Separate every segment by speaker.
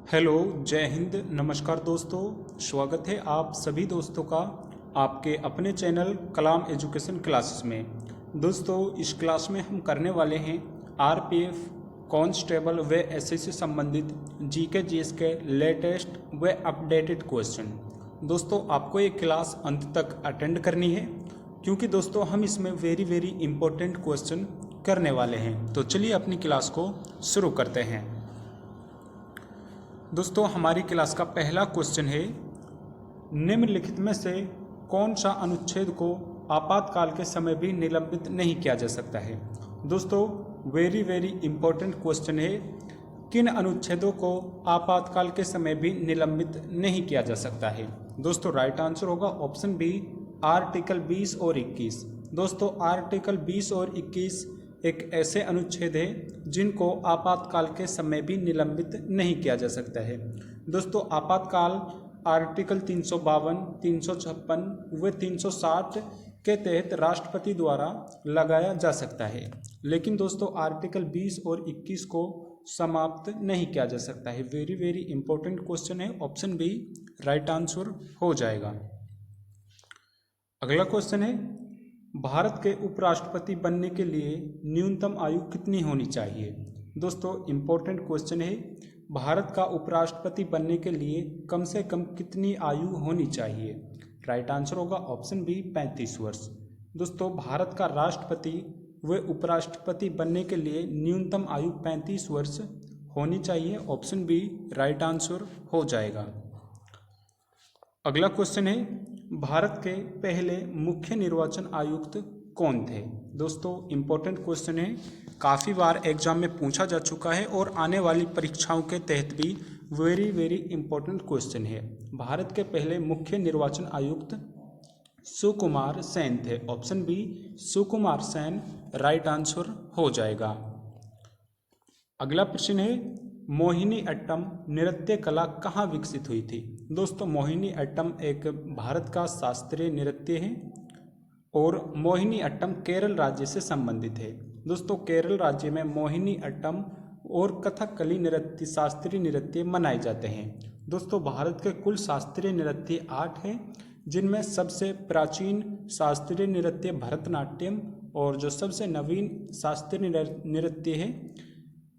Speaker 1: Hello, जय हिंद, नमस्कार दोस्तों। स्वागत है आप सभी दोस्तों का आपके अपने चैनल कलाम एजुकेशन क्लासेस में। दोस्तों, इस क्लास में हम करने वाले हैं आरपीएफ कांस्टेबल व एसआई से संबंधित जीके जीएस के लेटेस्ट व अपडेटेड क्वेश्चन। दोस्तों, आपको ये क्लास अंत तक अटेंड करनी है क्योंकि दोस्तों हम इसमें वेरी इंपॉर्टेंट क्वेश्चन करने वाले हैं। तो चलिए अपनी क्लास को शुरू करते हैं। दोस्तों, हमारी क्लास का पहला क्वेश्चन है, निम्नलिखित में से कौन सा अनुच्छेद को आपातकाल के समय भी निलंबित नहीं किया जा सकता है। दोस्तों, वेरी इंपॉर्टेंट क्वेश्चन है, किन अनुच्छेदों को आपातकाल के समय भी निलंबित नहीं किया जा सकता है। दोस्तों, राइट आंसर होगा ऑप्शन बी, आर्टिकल 20 और 21। दोस्तों, आर्टिकल 20 और 21 एक ऐसे अनुच्छेद है जिनको आपातकाल के समय भी निलंबित नहीं किया जा सकता है। दोस्तों, आपातकाल आर्टिकल 352, 356 व 360 के तहत राष्ट्रपति द्वारा लगाया जा सकता है, लेकिन दोस्तों आर्टिकल 20 और 21 को समाप्त नहीं किया जा सकता है। वेरी इंपॉर्टेंट क्वेश्चन है, ऑप्शन बी राइट आंसर हो जाएगा। अगला क्वेश्चन है, भारत के उपराष्ट्रपति बनने के लिए न्यूनतम आयु कितनी होनी चाहिए। दोस्तों, इंपॉर्टेंट क्वेश्चन है, भारत का उपराष्ट्रपति बनने के लिए कम से कम कितनी आयु होनी चाहिए। राइट आंसर होगा ऑप्शन बी, 35 वर्ष। दोस्तों, भारत का राष्ट्रपति व उपराष्ट्रपति बनने के लिए न्यूनतम आयु 35 वर्ष होनी चाहिए। ऑप्शन बी राइट आंसर हो जाएगा। अगला क्वेश्चन है, भारत के पहले मुख्य निर्वाचन आयुक्त कौन थे। दोस्तों, इंपॉर्टेंट क्वेश्चन है, काफ़ी बार एग्जाम में पूछा जा चुका है और आने वाली परीक्षाओं के तहत भी वेरी इंपॉर्टेंट क्वेश्चन है। भारत के पहले मुख्य निर्वाचन आयुक्त सुकुमार सेन थे। Option B Sukumar Sen right answer हो जाएगा। अगला प्रश्न है, मोहिनी अट्टम नृत्य कला कहाँ विकसित हुई थी। दोस्तों, मोहिनी अट्टम एक भारत का शास्त्रीय नृत्य है और मोहिनी अट्टम केरल राज्य से संबंधित है। दोस्तों, केरल राज्य में मोहिनी अट्टम और कथकली नृत्य शास्त्रीय नृत्य मनाए जाते हैं। दोस्तों, भारत के कुल शास्त्रीय नृत्य 8 हैं, जिनमें सबसे प्राचीन शास्त्रीय नृत्य भरतनाट्यम और जो सबसे नवीन शास्त्रीय नृत्य है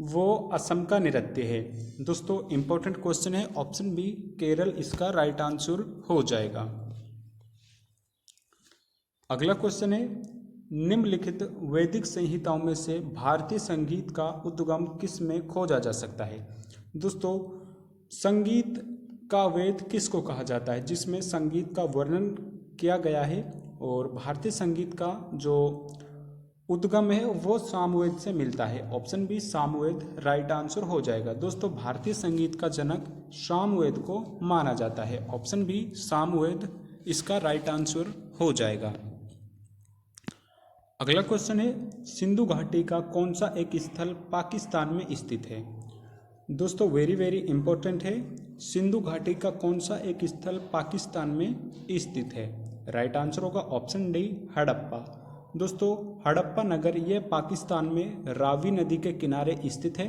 Speaker 1: वो असम का नृत्य है। दोस्तों, इंपॉर्टेंट क्वेश्चन है, ऑप्शन बी केरल इसका राइट आंसर हो जाएगा। अगला क्वेश्चन है, निम्नलिखित वैदिक संहिताओं में से भारतीय संगीत का उद्गम किस में खोजा जा सकता है। दोस्तों, संगीत का वेद किसको कहा जाता है, जिसमें संगीत का वर्णन किया गया है और भारतीय संगीत का जो उद्गम है वो सामवेद से मिलता है। Option B Samaveda right answer हो जाएगा। दोस्तों, भारतीय संगीत का जनक सामवेद को माना जाता है। ऑप्शन बी सामवेद इसका राइट आंसर हो जाएगा। अगला क्वेश्चन है, सिंधु घाटी का कौन सा एक स्थल पाकिस्तान में स्थित है। दोस्तों, वेरी इंपॉर्टेंट है, सिंधु घाटी का कौन सा एक स्थल पाकिस्तान में स्थित है। राइट आंसर होगा ऑप्शन डी हड़प्पा। दोस्तों, हड़प्पा नगर ये पाकिस्तान में रावी नदी के किनारे स्थित है,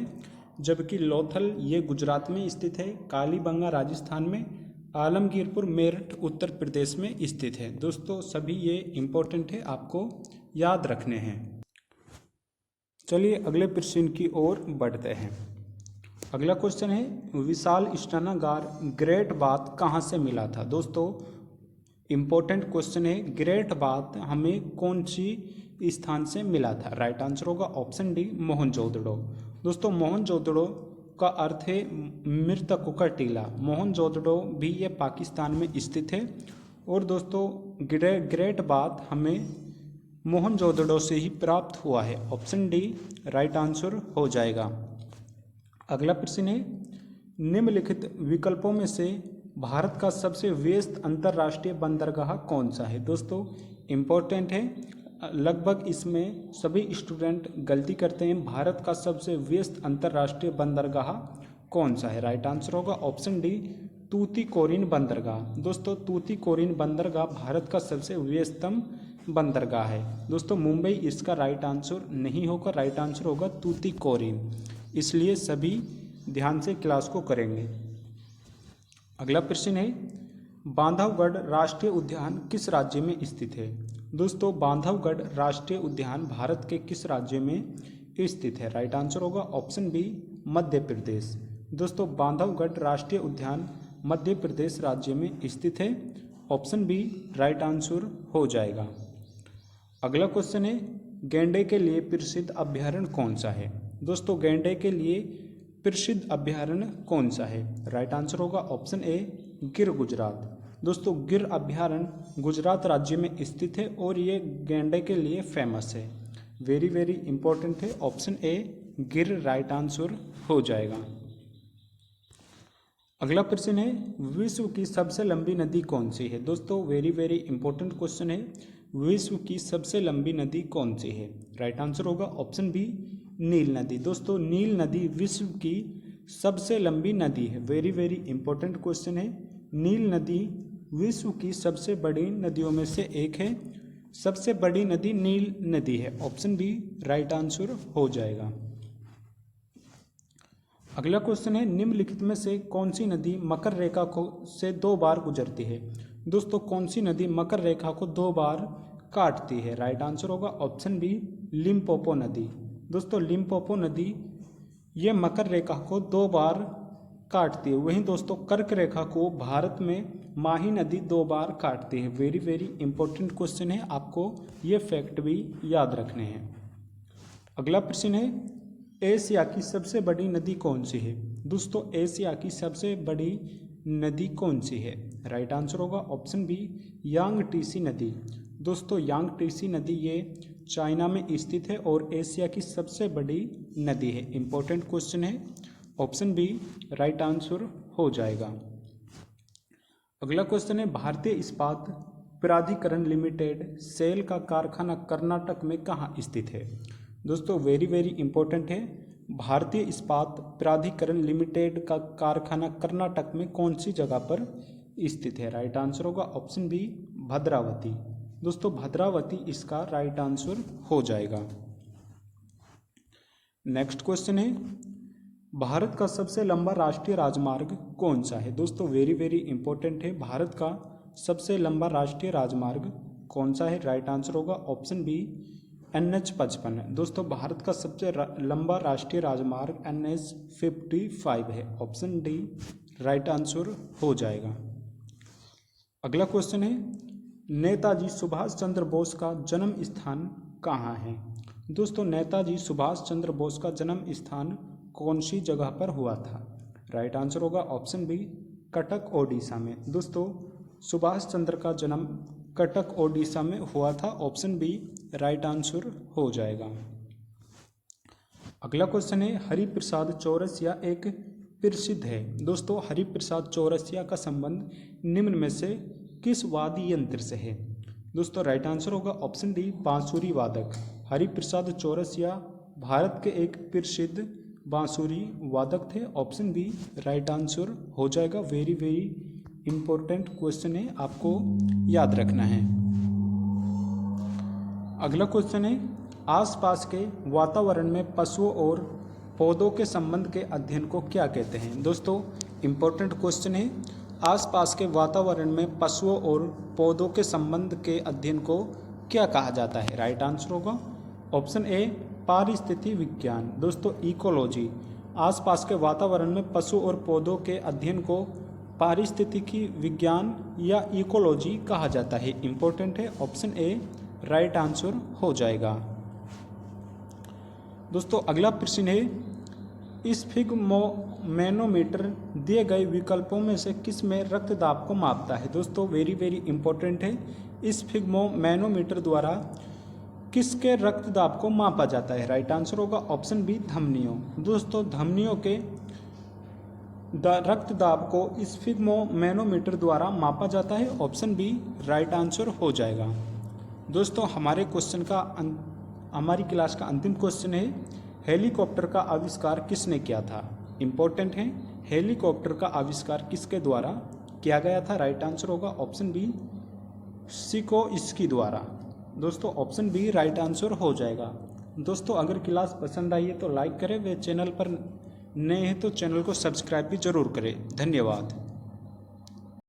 Speaker 1: जबकि लोथल ये गुजरात में स्थित है, कालीबंगा राजस्थान में, आलमगीरपुर मेरठ उत्तर प्रदेश में स्थित है। दोस्तों, सभी ये इम्पोर्टेंट है, आपको याद रखने हैं। चलिए अगले प्रश्न की ओर बढ़ते हैं। अगला क्वेश्चन है, विशाल स्नानागार ग्रेट बाथ कहाँ से मिला था। दोस्तों, इम्पोर्टेंट क्वेश्चन है, ग्रेट बाथ हमें कौन सी स्थान से मिला था। राइट आंसर होगा ऑप्शन डी मोहनजोदड़ो। दोस्तों, मोहनजोदड़ो का अर्थ है मृतकों का टीला। मोहनजोदड़ो भी ये पाकिस्तान में स्थित है और दोस्तों ग्रेट बाथ हमें मोहनजोदड़ो से ही प्राप्त हुआ है। ऑप्शन डी राइट आंसर हो जाएगा। अगला प्रश्न है, निम्नलिखित विकल्पों में से भारत का सबसे व्यस्त अंतर्राष्ट्रीय बंदरगाह कौन सा है। दोस्तों, इम्पोर्टेंट है, लगभग इसमें सभी स्टूडेंट गलती करते हैं। भारत का सबसे व्यस्त अंतर्राष्ट्रीय बंदरगाह कौन सा है। राइट आंसर होगा ऑप्शन डी तूतीकोरिन बंदरगाह। दोस्तों, तूतीकोरिन बंदरगाह भारत का सबसे व्यस्तम बंदरगाह है। दोस्तों, मुंबई इसका राइट आंसर नहीं होगा, राइट आंसर होगा तूतीकोरिन। इसलिए सभी ध्यान से क्लास को करेंगे। अगला प्रश्न है, बांधवगढ़ राष्ट्रीय उद्यान किस राज्य में स्थित है? दोस्तों, बांधवगढ़ राष्ट्रीय उद्यान भारत के किस राज्य में स्थित है? राइट आंसर होगा ऑप्शन बी, मध्य प्रदेश। दोस्तों, बांधवगढ़ राष्ट्रीय उद्यान मध्य प्रदेश राज्य में स्थित है। ऑप्शन बी राइट आंसर हो जाएगा। अगला क्वेश्चन है, गैंडे के लिए प्रसिद्ध अभ्यारण्य कौन सा है? दोस्तों, गैंडे के लिए प्रसिद्ध अभ्यारण्य कौन सा है? राइट आंसर होगा ऑप्शन ए, गिर गुजरात। दोस्तों, गिर अभ्यारण्य गुजरात राज्य में स्थित है और ये गैंडे के लिए फेमस है। वेरी वेरी इंपॉर्टेंट है। ऑप्शन ए गिर राइट आंसर हो जाएगा। अगला प्रश्न है, विश्व की सबसे लंबी नदी कौन सी है? दोस्तों, वेरी वेरी इंपॉर्टेंट क्वेश्चन है। विश्व की सबसे लंबी नदी कौन सी है? राइट आंसर होगा ऑप्शन बी, नील नदी। दोस्तों, नील नदी विश्व की सबसे लंबी नदी है। वेरी वेरी इंपॉर्टेंट क्वेश्चन है। नील नदी विश्व की सबसे बड़ी नदियों में से एक है। सबसे बड़ी नदी नील नदी है। ऑप्शन बी राइट आंसर हो जाएगा। अगला क्वेश्चन है, निम्नलिखित में से कौन सी नदी मकर रेखा को से 2 बार गुजरती है? दोस्तों, कौन सी नदी मकर रेखा को 2 बार काटती है? राइट आंसर होगा ऑप्शन बी, लिम्पोपो नदी। दोस्तों, लिम्पोपो नदी ये मकर रेखा को 2 बार काटती है। वहीं दोस्तों, कर्क रेखा को भारत में माही नदी 2 बार काटती है। वेरी वेरी इंपॉर्टेंट क्वेश्चन है, आपको ये फैक्ट भी याद रखने हैं। अगला प्रश्न है, एशिया की सबसे बड़ी नदी कौन सी है? दोस्तों, एशिया की सबसे बड़ी नदी कौन सी है? राइट आंसर होगा ऑप्शन बी, यांगटीसी नदी। दोस्तों, यांगटीसी नदी ये चाइना में स्थित है और एशिया की सबसे बड़ी नदी है। इंपॉर्टेंट क्वेश्चन है। ऑप्शन बी राइट आंसर हो जाएगा। अगला क्वेश्चन है, भारतीय इस्पात प्राधिकरण लिमिटेड सेल का कारखाना कर्नाटक में कहाँ स्थित है? दोस्तों, वेरी वेरी इंपॉर्टेंट है। भारतीय इस्पात प्राधिकरण लिमिटेड का कारखाना कर्नाटक में कौन सी जगह पर स्थित है? राइट आंसर होगा ऑप्शन बी, भद्रावती। दोस्तों, भद्रावती इसका राइट आंसर हो जाएगा। नेक्स्ट क्वेश्चन है, भारत का सबसे लंबा राष्ट्रीय राजमार्ग कौन सा है? दोस्तों, वेरी वेरी इंपॉर्टेंट है। भारत का सबसे लंबा राष्ट्रीय राजमार्ग कौन सा है? राइट आंसर होगा ऑप्शन बी, NH-55। दोस्तों, भारत का सबसे लंबा राष्ट्रीय राजमार्ग NH-55 है। ऑप्शन डी राइट आंसर हो जाएगा। अगला क्वेश्चन है, नेताजी सुभाष चंद्र बोस का जन्म स्थान कहाँ है? दोस्तों, नेताजी सुभाष चंद्र बोस का जन्म स्थान कौन सी जगह पर हुआ था? राइट आंसर होगा ऑप्शन बी, कटक ओडिशा में। दोस्तों, सुभाष चंद्र का जन्म कटक ओडिशा में हुआ था। ऑप्शन बी राइट आंसर हो जाएगा। अगला क्वेश्चन है, हरिप्रसाद चौरसिया एक प्रसिद्ध है। दोस्तों, हरिप्रसाद चौरसिया का संबंध निम्न में से किस वाद्य यंत्र से है? दोस्तों, राइट आंसर होगा ऑप्शन डी, बांसुरी वादक। हरिप्रसाद चौरसिया भारत के एक प्रसिद्ध बांसुरी वादक थे। ऑप्शन बी राइट आंसर हो जाएगा। वेरी वेरी इंपॉर्टेंट क्वेश्चन है, आपको याद रखना है। अगला क्वेश्चन है, आसपास के वातावरण में पशुओं और पौधों के संबंध के अध्ययन को क्या कहते हैं? दोस्तों, इंपॉर्टेंट क्वेश्चन है। आसपास के वातावरण में पशुओं और पौधों के संबंध के अध्ययन को क्या कहा जाता है? राइट आंसर होगा ऑप्शन ए, पारिस्थितिकी विज्ञान। दोस्तों, इकोलॉजी। आसपास के वातावरण में पशु और पौधों के अध्ययन को पारिस्थितिकी विज्ञान या इकोलॉजी कहा जाता है। इंपॉर्टेंट है। ऑप्शन ए राइट आंसर हो जाएगा। दोस्तों, अगला प्रश्न है, स्फिग्मोमेनोमीटर दिए गए विकल्पों में से किस में रक्तदाब को मापता है? दोस्तों, वेरी वेरी इंपॉर्टेंट है। स्फिग्मोमेनोमीटर द्वारा किसके रक्तदाब को मापा जाता है? राइट आंसर होगा ऑप्शन बी, धमनियों। दोस्तों, धमनियों के रक्तदाब को स्फिग्मोमेनोमीटर द्वारा मापा जाता है। ऑप्शन बी राइट आंसर हो जाएगा। दोस्तों, हमारी क्लास का अंतिम क्वेश्चन है, हेलीकॉप्टर का आविष्कार किसने किया था? इंपॉर्टेंट है। हेलीकॉप्टर का आविष्कार किसके द्वारा किया गया था? राइट आंसर होगा ऑप्शन बी, सिकोइस्की द्वारा। दोस्तों, ऑप्शन बी राइट आंसर हो जाएगा। दोस्तों, अगर क्लास पसंद आई है तो लाइक करें व चैनल पर नए हैं तो चैनल को सब्सक्राइब भी जरूर करें। धन्यवाद।